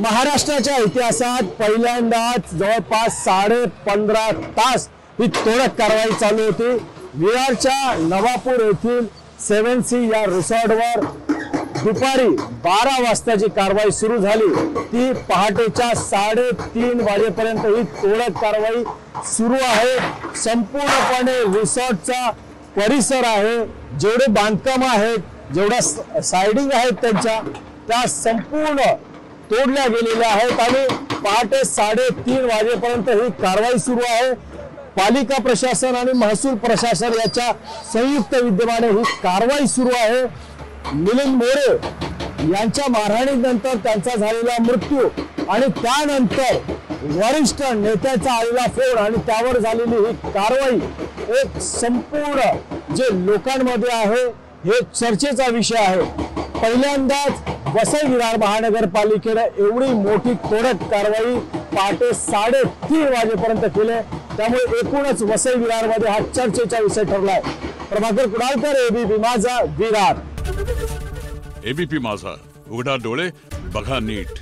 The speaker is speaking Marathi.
महाराष्ट्राच्या इतिहासात पहिल्यांदाच जवळपास 15.5 तास ही तोडक कारवाई चालू होती। विरारच्या नवापूर येथील 7C या रिसॉर्टवर दुपारी 12 वाजताची कारवाई सुरू झाली। ती पहाटेच्या 3:30 वाजेपर्यंत ही तोडक कारवाई सुरू आहे। संपूर्णपणे रिसॉर्टचा परिसर आहे, जेवढे बांधकाम आहेत, जेवढा साइडिंग आहेत त्या संपूर्ण तोडल्या गेलेल्या आहेत आणि पहाटे 3:30 वाजेपर्यंत ही कारवाई सुरू आहे। पालिका प्रशासन आणि महसूल प्रशासन याच्या संयुक्त विद्यमाने ही कारवाई सुरू आहे। मिलिंद मोरे यांच्या मारहाणीनंतर त्यांचा झालेला मृत्यू आणि त्यानंतर वरिष्ठ नेत्याचा आलेला फोन आणि त्यावर झालेली ही कारवाई एक संपूर्ण जे लोकांमध्ये आहे हे चर्चेचा विषय आहे। पहिल्यांदाच वसई विरार महानगरपालिकेने एवढी मोठी तोडक कारवाई पहाटे 3:30 वाजेपर्यंत केली, त्यामुळे एकूणच वसई विरारमध्ये हा चर्चेचा विषय ठरलाय। प्रभाकर कुडाळकर, एबीपी माझा, विरार। एबीपी माझा, उघडा डोळे बघा नीट।